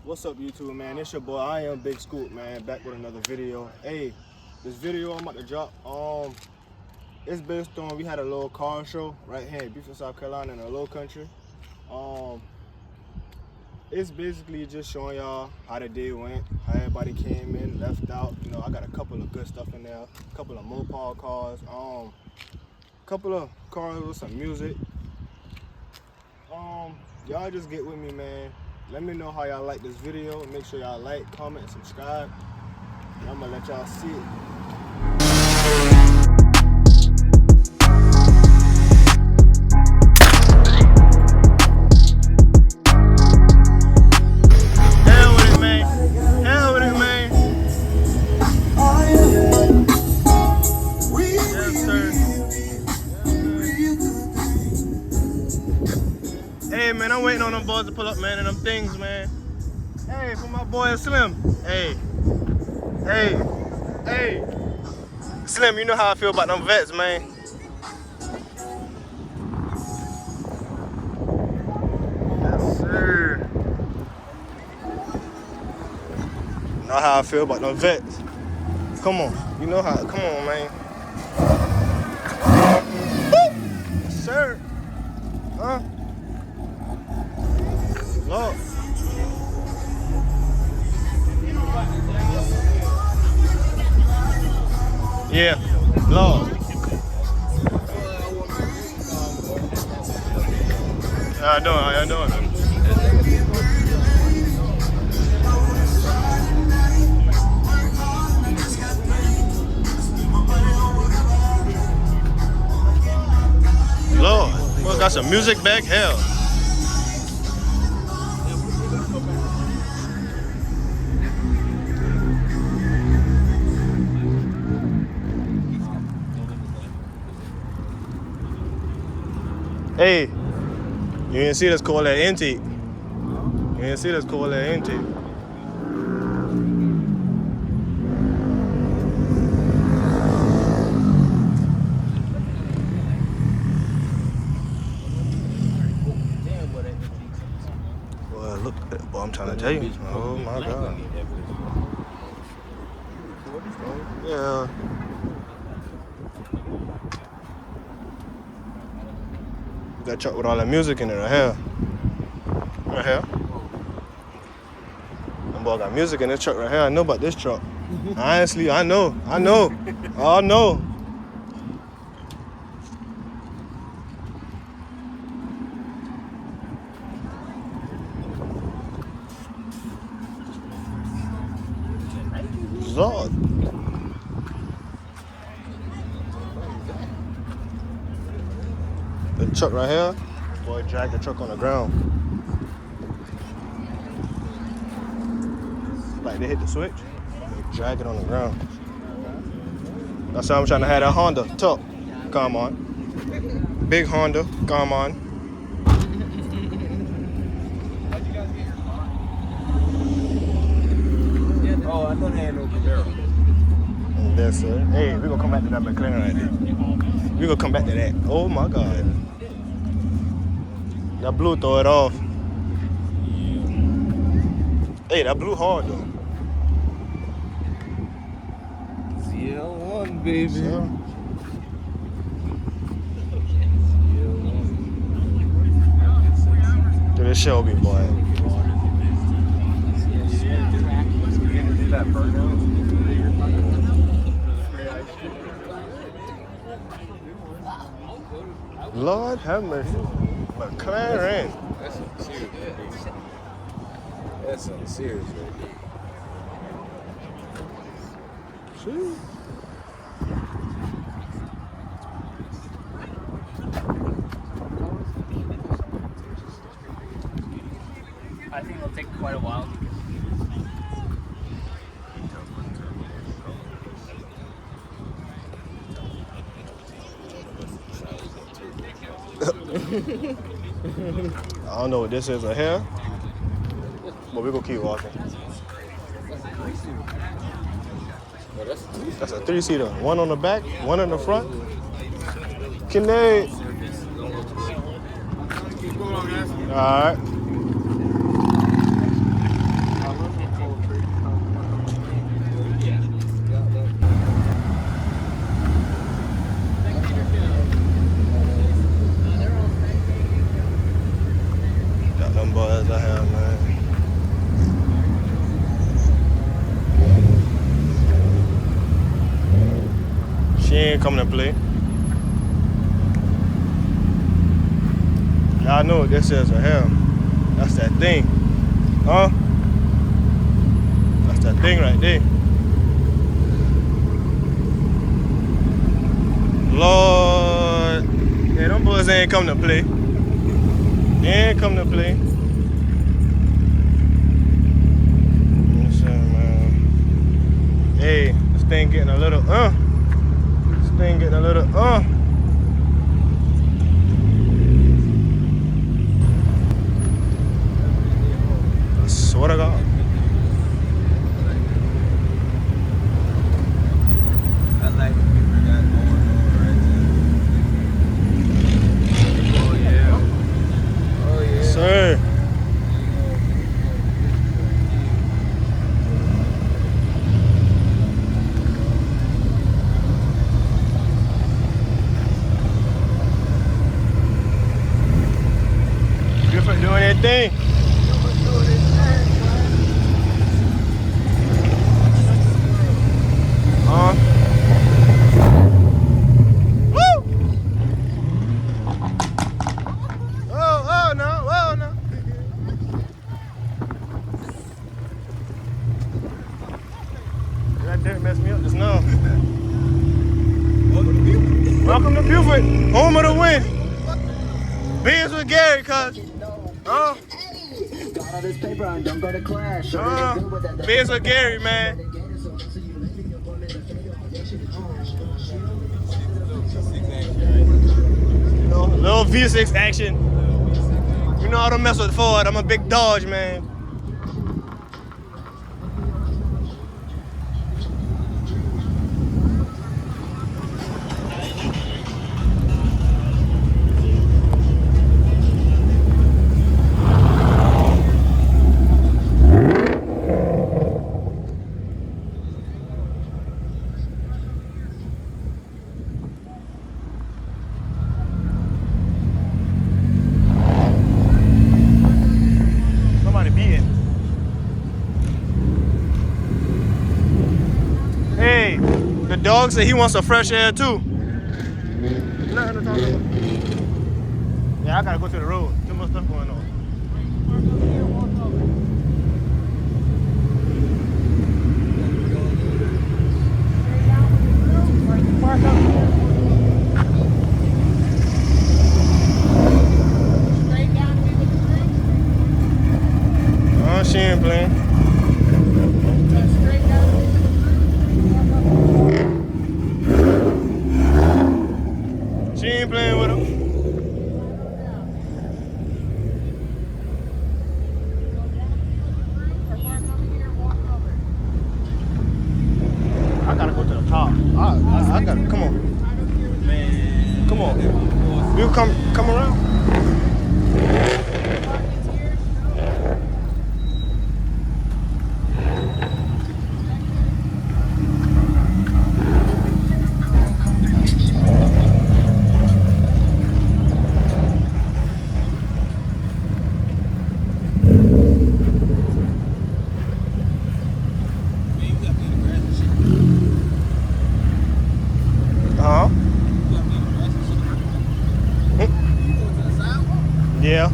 What's up, YouTube, man? It's your boy, I am Big Scoop, man, back with another video. Hey, this video I'm about to drop, it's based on, we had a little car show right here in Beaufort, South Carolina in the Low Country. It's basically just showing y'all how the day went, how everybody came in, left out. You know, I got a couple of good stuff in there, a couple of Mopar cars, a couple of cars with some music. Y'all just get with me, man. Let me know how y'all like this video. Make sure y'all like, comment, and subscribe. And I'm gonna let y'all see it. Hell with it, man. Hell with it, man. Yes, sir. Hey, man, I'm waiting on them boys to pull up, man, and them things, man. Hey, for my boy Slim. Hey. Slim, you know how I feel about them vets, man. Yes, sir. You know how I feel about them vets. Come on. You know how. Come on, man. Yes, sir. Huh? Lord. Yeah, Lord. How y'all doing? Lord, well, got some music back, hell. Hey, you didn't see this call that intake. You didn't see this call that intake. Well, look, boy, I'm trying to tell you. Oh my God. Yeah. Got truck with all that music in it right here. Right here. That boy got music in this truck right here. I know about this truck. Honestly, I know. Oh no. Lord. The truck right here, boy, drag the truck on the ground. Like they hit the switch, they drag it on the ground. That's why I'm trying to have that Honda top. Come on. Big Honda, come on. Oh, I thought they had no Camaro. Yes, sir. Hey, we're gonna come back to that McLaren right there. We're gonna come back to that. Oh my God. That blue throw it off. Hey, that blue hard though. CL1, baby. Yeah. To the Shelby, boy. Lord have mercy. McLaren. That's something serious, baby. That's something serious, baby. See? I think it'll take quite a while. I don't know what this is right here, but we're gonna keep walking. That's a three-seater. One on the back, one in the front. Kinect. All right. ain't coming to play. Y'all know what this is right here. That's that thing. Huh? That's that thing right there. Lord. Yeah, them boys ain't coming to play. They ain't coming to play. Hey, this thing getting a little, This thing getting a little, I swear to God. I like what people got going on right there. Oh, yeah. Oh, yeah. Sir. Beaufort doing that thing. Woo! Oh no, oh no. That dirt messed me up just now. Welcome to Beaufort. Welcome to Beaufort, home of the win. Beans with Gary, cuz. Got all this paper and don't go to class. Beans with Gary, man. You know, little V6 action. You know how to mess with Ford. I'm a big Dodge, man. Somebody beating. Hey, the dog said he wants some fresh air too. Nothing to talk about. Yeah, I gotta go to the road. Too much stuff going on. Oh, she ain't playing. She ain't playing with him. I gotta go to the top. I gotta, come on. Man. Come on. You come around. Yeah.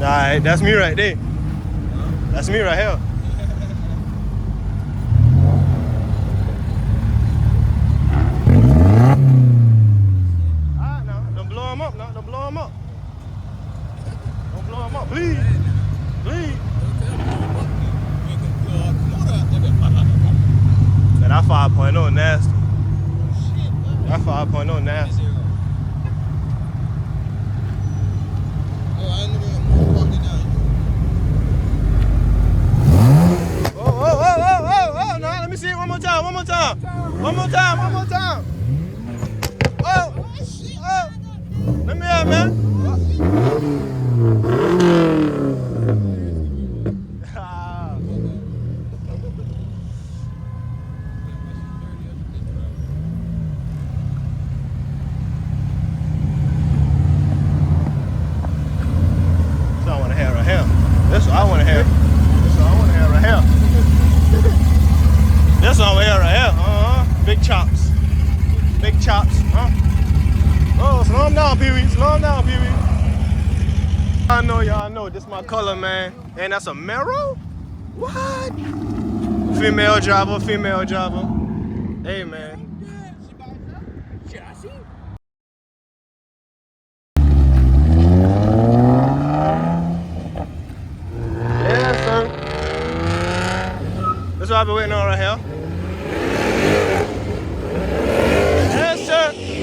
Alright, that's me right there. That's me right here. Alright now, don't blow him up now, don't blow him up. Don't blow him up, please. Please. Man, that 5.0 nasty. That 5.0 nasty. Oh, no, let me see it one more time. One more time. Oh, let me out, man. That's what I want to have right here. That's what I want to have. down, Pee-wee. Slow him down, Pee-wee. Y'all know. This my color, man. And that's a Mero? What? Female driver. Hey, man. Yes, sir. That's what I've been waiting on right here.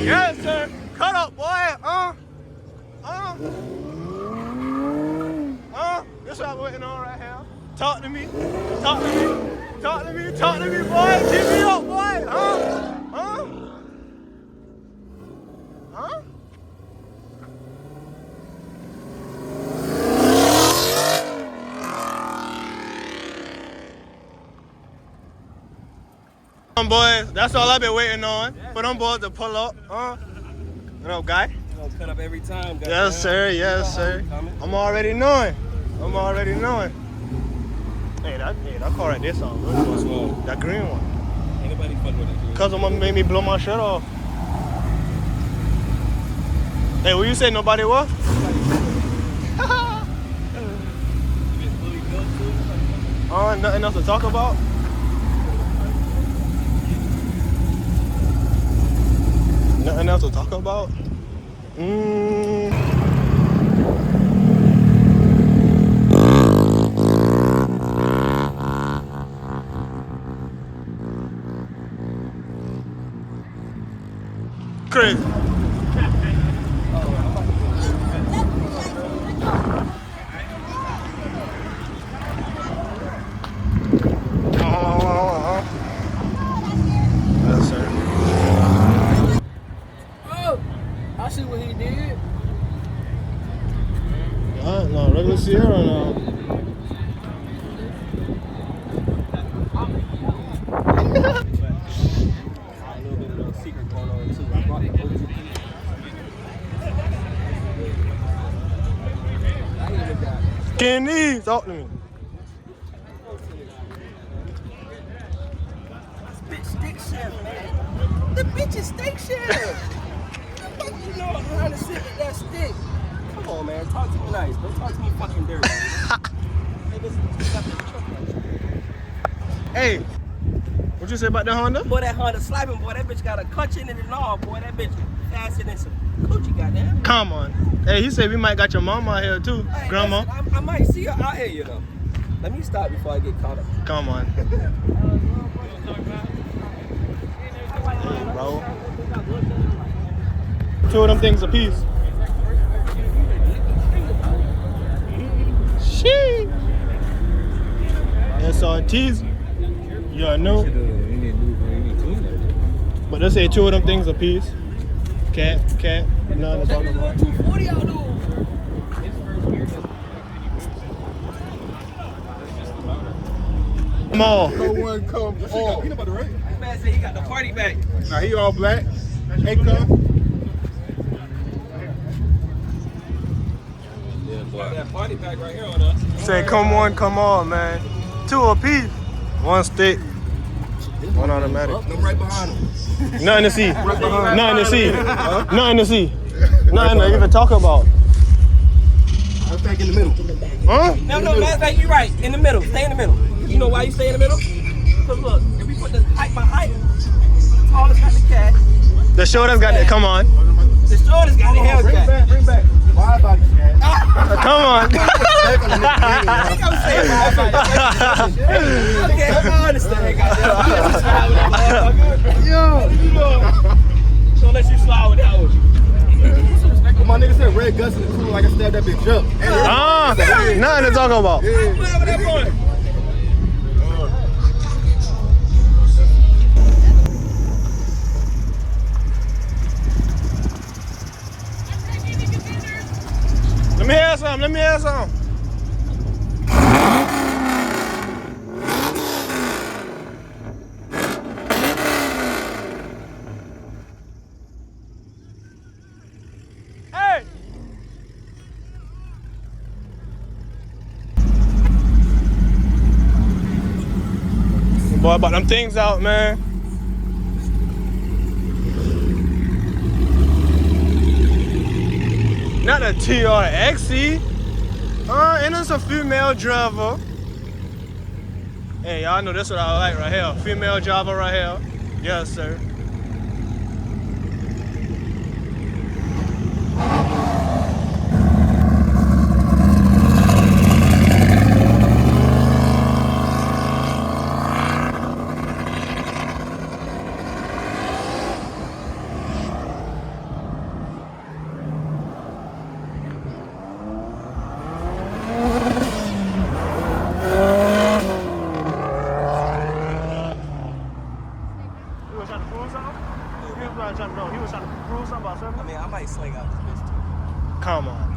Yes, sir. Cut up, boy. That's what I've been waiting on right here. Talk to me, boy. Keep me up, boy. Boys, that's all I've been waiting on. For them boys to pull up. You know, guy? You gonna cut up every time, guy. Yes, sir. I'm already knowing. Hey, that car right there sounds good. What's wrong? That green one. Ain't nobody fucking with it, dude. Cause someone made me blow my shirt off. Hey, what you say? Nobody what? You get fully built, too? Nothing else to talk about? Nothing else to talk about? Crazy. Yes, sir. I see what he did. No, regular Sierra now. Kenny, talk to me. Bitch stick shift, man. The bitch is steak shift. What you know how to sit with that stick? Come on, man. Talk to me nice. Don't talk to me fucking dirty. Hey, listen, stop that truck right there. Hey, what you say about the Honda? Boy, that Honda slapping, boy. That bitch got a clutch in it and all, boy. That bitch faster than some coochie, goddamn. Come on. Hey, he said we might got your mama out here too, Hey, grandma. listen, I might see her out here, you know. Let me stop before I get caught up. Come on. Hey, bro. 2 of them things a piece. Shee. SRTs. You know. But they say 2 of them things a piece. Cat. None to talk about. 240 out there. Come on. No one comes on. This man said he got the party back. Now he all black. Hey, come. That party pack right here on us. Say come on, man. 2 a piece. 1 stick. 1 automatic. I'm right behind him. Nothing to see. Nothing to see. Huh? Nothing to see. Nothing to even talk about. I'm back in the middle. Huh? No, that's like you right. In the middle. Stay in the middle. You know why you stay in the middle? Because look, if we put the height by height, the tallest got the cash. The shoulders got it. Come on. The shortest got the Hellcat. Bring back. Why about this, man? Come on. I think I'm saying okay, I understand. Yo. So let you slide with that one. My nigga said red guts in the crew like I stabbed that bitch up. Nothing to talk about. Whatever that boy. Let me hear some. Hey! Boy, about them things out, man. Not a TRXE. And it's a female driver. Hey, y'all know that's what I like right here. Female driver right here. Yes, sir. I mean, I might sling out this bitch too. Come on.